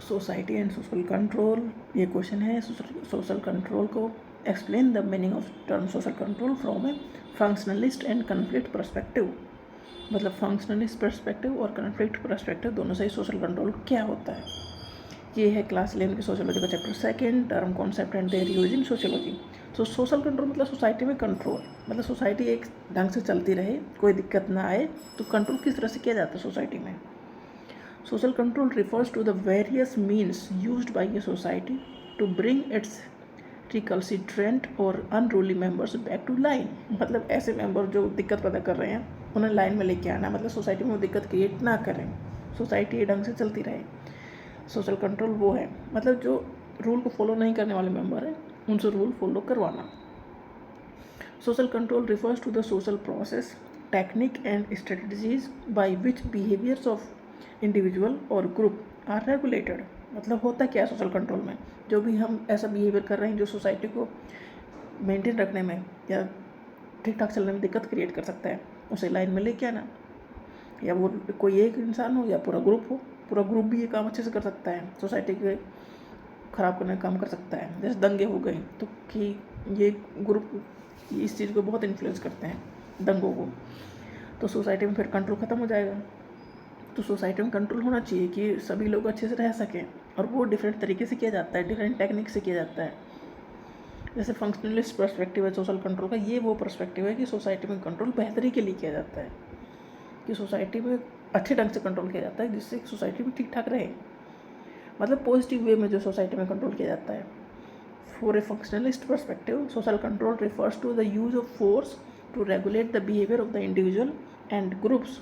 Society and social control, ये question है। Social control को explain the meaning of term social control from A functionalist and conflict perspective. मतलब functionalist perspective और conflict perspective दोनों से ही social control क्या होता है। ये है क्लास 11 की सोशियोलॉजी का chapter 2, term concept and their use in sociology. तो सोशल कंट्रोल मतलब सोसाइटी में कंट्रोल, मतलब सोसाइटी एक ढंग से चलती रहे, कोई दिक्कत ना आए, तो कंट्रोल किस तरह से किया जाता है सोसाइटी में। Social control refers to the various means used by a society to bring its recalcitrant और unruly members back to line. मतलब ऐसे मेंबर जो दिक्कत पैदा कर रहे हैं उन्हें लाइन में लेके आना, मतलब सोसाइटी में वो दिक्कत क्रिएट ना करें, सोसाइटी ढंग से चलती रहे। सोशल कंट्रोल वो है, मतलब जो रूल को फॉलो नहीं करने वाले मेंबर हैं उनसे रूल फॉलो करवाना। Social control refers to the social process, technique and strategies by which behaviours of individual और ग्रुप आर रेगुलेटेड। मतलब होता क्या है सोशल कंट्रोल में, जो भी हम ऐसा बिहेवियर कर रहे हैं जो सोसाइटी को मेंटेन रखने में या ठीक ठाक चलने में दिक्कत क्रिएट कर सकता है, उसे लाइन में लेके आना। या वो कोई एक इंसान हो या पूरा ग्रुप हो, पूरा ग्रुप भी ये काम अच्छे से कर सकता है, सोसाइटी के ख़राब करने का काम कर सकता है। जैसे दंगे हो गए तो कि ये ग्रुप इस चीज़ को बहुत इन्फ्लुएंस करते हैं, दंगों को, तो सोसाइटी में फिर कंट्रोल ख़त्म हो जाएगा। तो सोसाइटी में कंट्रोल होना चाहिए कि सभी लोग अच्छे से रह सकें, और वो डिफरेंट तरीके से किया जाता है, डिफरेंट टेक्निक से किया जाता है। जैसे फंक्शनलिस्ट पर्सपेक्टिव है सोशल कंट्रोल का, ये वो पर्सपेक्टिव है कि सोसाइटी में कंट्रोल बेहतरी के लिए किया जाता है, कि सोसाइटी में अच्छे ढंग से कंट्रोल किया जाता है जिससे सोसाइटी में ठीक ठाक रहे, मतलब पॉजिटिव वे में जो सोसाइटी में कंट्रोल किया जाता है। For a functionalist perspective, social control refers to the use of force to regulate the behaviour of the individual and groups.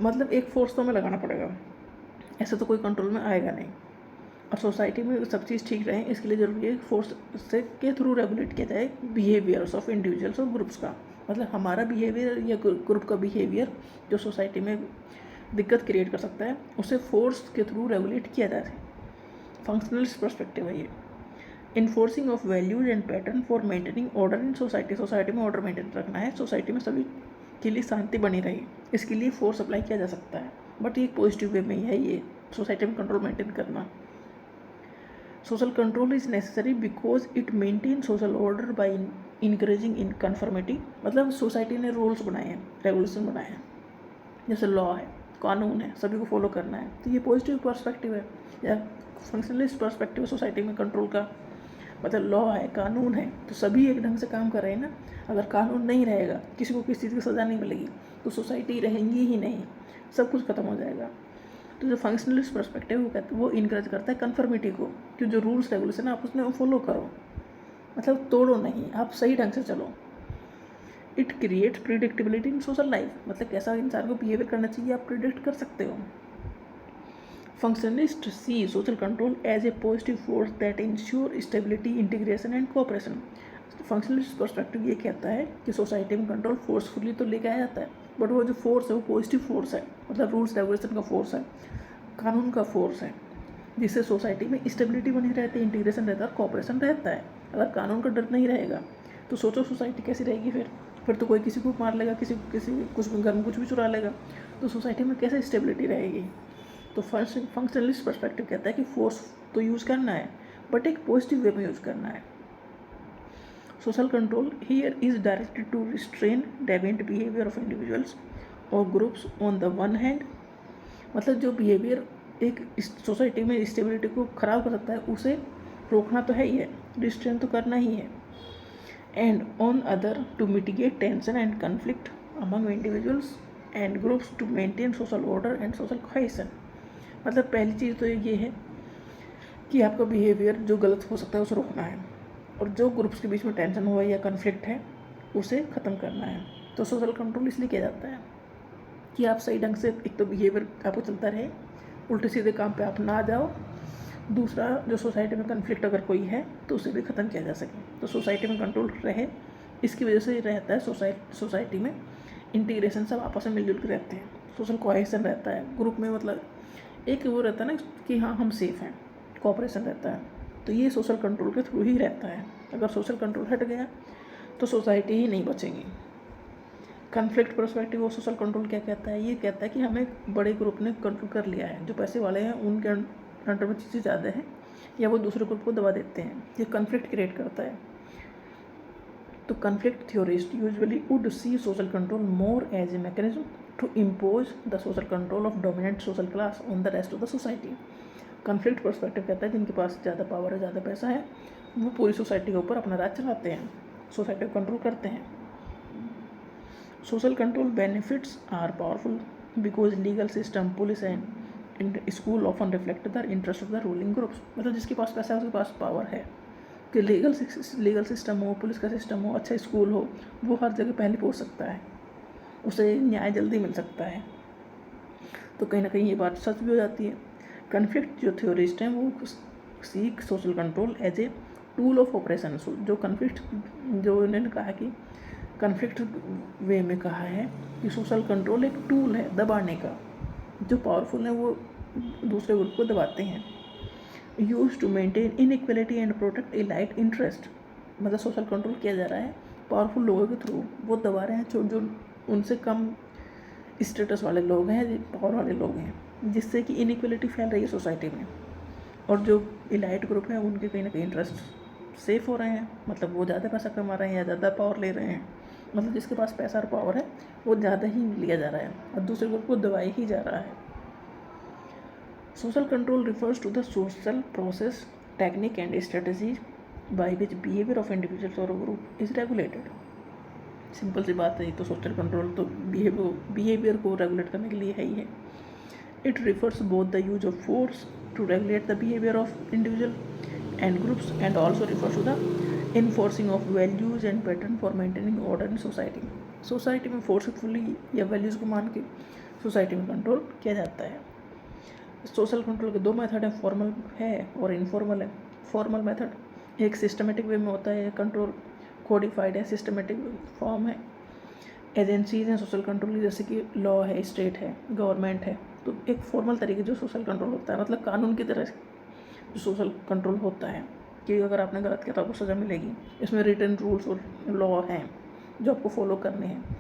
मतलब एक फोर्स तो हमें लगाना पड़ेगा, ऐसे तो कोई कंट्रोल में आएगा नहीं। और सोसाइटी में सब चीज़ ठीक रहे इसके लिए ज़रूरी है फोर्स से के थ्रू रेगुलेट किया जाए बिहेवियर्स ऑफ इंडिविजुअल्स और ग्रुप्स का। मतलब हमारा बिहेवियर या ग्रुप का बिहेवियर जो सोसाइटी में दिक्कत क्रिएट कर सकता है उसे फोर्स के थ्रू रेगुलेट किया जाए। फंक्शनलिस्ट पर्सपेक्टिव है ये। Enforcing of values and pattern for maintaining order in society. Society में ऑर्डर मेंटेन रखना है, सोसाइटी में सभी के लिए शांति बनी रही, इसके लिए फोर्स अप्लाई किया जा सकता है, बट ये एक पॉजिटिव वे में ही है, ये सोसाइटी में कंट्रोल मेंटेन करना। Social control is necessary because it maintain social order by encouraging in conformity. मतलब सोसाइटी ने रूल्स बनाए हैं, रेगुलेशन बनाए हैं, जैसे लॉ है, कानून है, सभी को फॉलो करना है, तो ये पॉजिटिव पर्सपेक्टिव है। या फंक्शनलिस्ट पर्सपेक्टिव सोसाइटी में कंट्रोल का, मतलब लॉ है, कानून है, तो सभी एक ढंग से काम कर रहे हैं ना। अगर कानून नहीं रहेगा, किसी को किसी चीज़ की सज़ा नहीं मिलेगी, तो सोसाइटी रहेंगी ही नहीं, सब कुछ खत्म हो जाएगा। तो जो फंक्शनलिस्ट पर्सपेक्टिव वो कहते हैं, वो इनकरेज करता है कन्फर्मिटी को, कि जो रूल्स रेगुलेशन है आप उसमें फॉलो करो, मतलब तोड़ो नहीं, आप सही ढंग से चलो। It create predictability in social life, मतलब कैसा इंसान को बिहेवियर करना चाहिए आप प्रिडिक्ट कर सकते हो। Functionalist see social control as a positive force that ensure stability, integration and cooperation. Functionalist perspective ये कहता है कि सोसाइटी में कंट्रोल फोर्सफुली तो लेके आया जाता है, बट वो जो फोर्स है वो पॉजिटिव फोर्स है, मतलब रूल्स रेगुलेशन का फोर्स है, कानून का फोर्स है, जिससे सोसाइटी में स्टेबिलिटी बनी रहती है, इंटीग्रेशन रहता है, कोऑपरेशन रहता है। अगर कानून का डर नहीं रहेगा तो सोचो सोसाइटी कैसी रहेगी फिर तो कोई किसी को मार लेगा, किसी कुछ घर में कुछ भी चुरा लेगा, तो सोसाइटी में कैसे स्टेबिलिटी रहेगी। तो फंक्शनलिस्ट पर्सपेक्टिव कहता है कि फोर्स तो यूज़ करना है, बट एक पॉजिटिव वे में यूज़ करना है। Social control here is directed to restrain deviant behaviour of individuals और groups on the one hand. मतलब जो बिहेवियर एक सोसाइटी में स्टेबिलिटी को ख़राब कर सकता है उसे रोकना तो है ही है, रिस्ट्रेन तो करना ही है। And on other to mitigate tension and conflict among individuals and groups to maintain social order and social cohesion. मतलब पहली चीज़ तो ये है कि आपका बिहेवियर जो गलत हो सकता है उसे रोकना है, और जो ग्रुप्स के बीच में टेंशन हुआ या कन्फ्लिक्ट है उसे ख़त्म करना है। तो सोशल कंट्रोल इसलिए किया जाता है कि आप सही ढंग से, एक तो बिहेवियर आपको चलता रहे, उल्टे सीधे काम पे आप ना जाओ, दूसरा जो सोसाइटी में कन्फ्लिक्ट अगर कोई है तो उसे भी ख़त्म किया जा सके, तो सोसाइटी में कंट्रोल रहे। इसकी वजह से रहता है सोसाइटी में इंटीग्रेशन, सब आपस में मिलजुल के रहते हैं, सोशल कोहेसन रहता है ग्रुप में, मतलब एक वो रहता है ना कि हाँ हम सेफ हैं, कोऑपरेशन रहता है। तो ये सोशल कंट्रोल के थ्रू ही रहता है। अगर सोशल कंट्रोल हट गया तो सोसाइटी ही नहीं बचेगी। कन्फ्लिक्ट पर्सपेक्टिव और सोशल कंट्रोल क्या कहता है, ये कहता है कि हमें बड़े ग्रुप ने कंट्रोल कर लिया है, जो पैसे वाले हैं उनके अंडर में चीज़ें ज़्यादा हैं या वो दूसरे ग्रुप को दबा देते हैं, ये कन्फ्लिक्ट क्रिएट करता है। तो conflict theorist usually would see social control more as a mechanism to impose the social control of dominant social class on the rest of the society. Conflict perspective कहता है जिनके पास ज़्यादा पावर है, ज़्यादा पैसा है, वो पूरी सोसाइटी के ऊपर अपना राज चलाते हैं, सोसाइटी को कंट्रोल करते हैं। Social control benefits are powerful because legal system, police and school often reflect the interest of the ruling groups. मतलब जिसके पास पैसा है उसके पास पावर है कि लीगल सिस्टम हो, पुलिस का सिस्टम हो, अच्छा स्कूल हो, वो हर जगह पहले पहुंच सकता है, उसे न्याय जल्दी मिल सकता है। तो कहीं ना कहीं ये बात सच भी हो जाती है। कन्फ्लिक्ट जो थ्योरिस्ट हैं वो seek social control as a tool of operation. जो कन्फ्लिक्ट जो इन्होंने कहा कि कन्फ्लिक्ट वे में कहा है कि सोशल कंट्रोल एक टूल है दबाने का, जो पावरफुल है वो दूसरे ग्रुप को दबाते हैं। Use to maintain inequality and protect elite interest. मतलब सोशल कंट्रोल किया जा रहा है पावरफुल लोगों के थ्रू, वो दबा रहे हैं जो उनसे कम स्टेटस वाले लोग हैं, पावर वाले लोग हैं, जिससे कि इनइक्वलिटी फैल रही है सोसाइटी में। और जो इलाइट ग्रुप है उनके कहीं ना कहीं इंटरेस्ट सेफ हो रहे हैं, मतलब वो ज़्यादा पैसा कमा रहे हैं या ज़्यादा पावर ले रहे हैं। मतलब जिसके पास पैसा और पावर है वो ज़्यादा ही लिया जा रहा है और दूसरे ग्रुप को दबाई ही जा रहा है। Social control refers to the social process, technique and strategies by which behaviour of individuals और ग्रुप इज रेगुलेटेड। सिंपल सी बात है, तो सोशल कंट्रोल तो बिहेवियर को रेगुलेट करने के लिए है ही है। It refers both the use of force to regulate the behaviour of individual and groups and also refers to the enforcing of values and pattern for maintaining order in society. Society में forcefully या values को मान के society में control किया जाता है। Social control के दो मेथड हैं, फॉर्मल है और इनफॉर्मल है। फॉर्मल मेथड एक सिस्टमेटिक वे में होता है, कंट्रोल कोडिफाइड है, सिस्टमेटिक फॉर्म है। एजेंसीज हैं सोशल कंट्रोल की, जैसे कि लॉ है, स्टेट है, गवर्नमेंट है। तो एक फॉर्मल तरीके जो सोशल कंट्रोल होता है, मतलब कानून की तरह जो सोशल कंट्रोल होता है कि अगर आपने गलत किया तो आपको सज़ा मिलेगी। इसमें रिटन रूल्स और लॉ हैं जो आपको फॉलो करने हैं।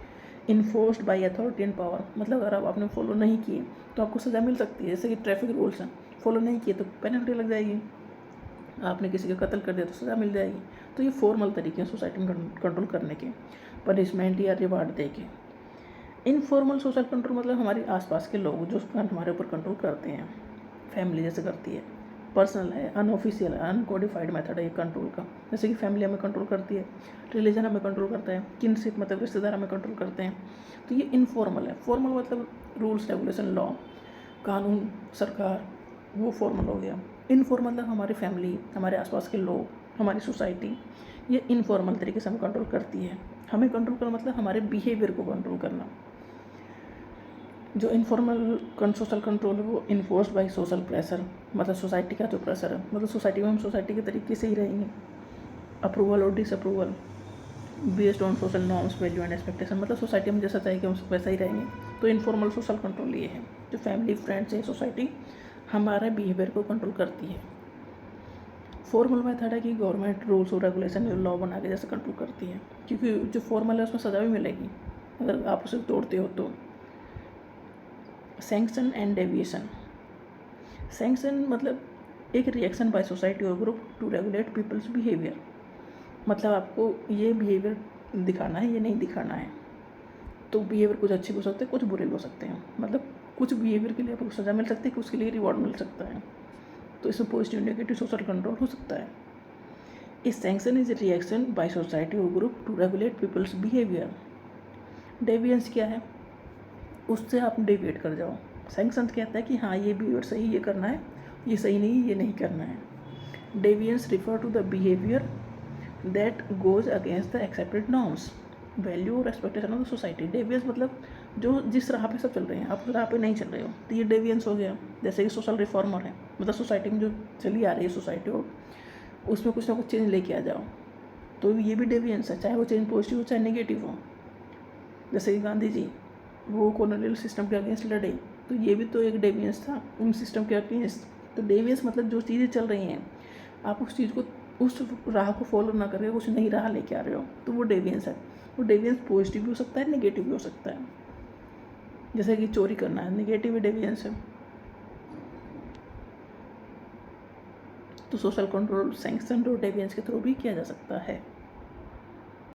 Enforced by authority and power, मतलब अगर आपने फॉलो नहीं किए तो आपको सज़ा मिल सकती है। जैसे कि ट्रैफिक रूल्स हैं, फॉलो नहीं किए तो पेनल्टी लग जाएगी, आपने किसी का कत्ल कर दिया तो सज़ा मिल जाएगी। तो ये फॉर्मल तरीके हैं सोसाइटी में कंट्रोल करने के, पनिशमेंट या रिवार्ड दे के। इनफॉर्मल सोशल कंट्रोल मतलब हमारे आसपास के लोग जो हमारे ऊपर कंट्रोल करते हैं, फैमिली जैसे करती है। पर्सनल है, अनऑफिशियल है, अनकोडिफाइड मेथड है ये कंट्रोल का। जैसे कि फैमिली हमें कंट्रोल करती है, रिलीजन हमें कंट्रोल करता है, किनशिप मतलब रिश्तेदार हमें कंट्रोल करते हैं। तो ये इनफॉर्मल है। फॉर्मल मतलब रूल्स रेगुलेशन, लॉ, कानून, सरकार, वो फॉर्मल हो गया। इनफॉर्मल मतलब हमारी फैमिली, हमारे आसपास के लोग, हमारी सोसाइटी, ये इनफॉर्मल तरीके से हमें कंट्रोल करती है। हमें कंट्रोल करना मतलब हमारे बिहेवियर को कंट्रोल करना। जो इनफॉर्मल सोशल कंट्रोल है वो इन्फोर्स्ड बाय सोशल प्रेशर, मतलब सोसाइटी का जो प्रेशर है, मतलब सोसाइटी में हम सोसाइटी के तरीके से ही रहेंगे। अप्रूवल और disapproval based on social norms, value and expectation, मतलब सोसाइटी में जैसा चाहिए हम वैसा ही रहेंगे। तो इनफॉर्मल सोशल कंट्रोल ये है, जो फैमिली, फ्रेंड्स है, सोसाइटी हमारे बिहेवियर को कंट्रोल करती है। फॉर्मल मेथड है कि गवर्नमेंट रूल्स और रेगुलेशन लॉ बना के जैसे कंट्रोल करती है, क्योंकि जो फॉर्मल है उसमें सज़ा भी मिलेगी अगर आप उसे तोड़ते हो तो। Sanction and deviation. सैंक्शन मतलब एक रिएक्शन बाय सोसाइटी और group to regulate peoples behaviour, मतलब आपको ये बिहेवियर दिखाना है, ये नहीं दिखाना है। तो बिहेवियर कुछ अच्छे भी हो सकते हैं, कुछ बुरे भी हो सकते हैं। मतलब कुछ बिहेवियर के लिए आपको सज़ा मिल सकती है, कुछ के लिए रिवॉर्ड मिल सकता है। तो इसमें पॉजिटिव नेगेटिव सोशल कंट्रोल हो सकता है। This sanction is reaction by society और group to regulate peoples behaviour. Deviance क्या है, उससे आप डेविएट कर जाओ। सैंक्शन कहता है कि हाँ ये बिहेवियर सही, ये करना है, ये सही नहीं, ये नहीं करना है। Deviance refer to the behaviour that goes against the accepted norms, value और expectation of the society. Deviance मतलब जो जिस राह पे सब चल रहे हैं, आप उस राह पे नहीं चल रहे हो, तो ये डेविएंस हो गया। जैसे कि सोशल रिफॉर्मर है, मतलब सोसाइटी में जो चली आ रही है सोसाइटी हो, उसमें कुछ ना कुछ चेंज लेके आ जाओ, तो ये भी डेविएंस है, चाहे वो चेंज पॉजिटिव हो चाहे नेगेटिव हो। जैसे कि गांधी जी वो कॉलोनियल सिस्टम के अगेंस्ट लड़े, तो ये भी तो एक डेविएंस था उन सिस्टम के अगेंस्ट। तो डेविएंस मतलब जो चीज़ें चल रही हैं, आप उस चीज़ को, उस राह को फॉलो ना करके कुछ नई राह लेके आ रहे हो, तो वो डेविएंस है। वो डेविएंस पॉजिटिव भी हो सकता है, नेगेटिव भी हो सकता है। जैसे कि चोरी करना है, नेगेटिव डेविएंस है। तो सोशल कंट्रोल सैंक्शन और डेविएंस के थ्रू भी किया जा सकता है।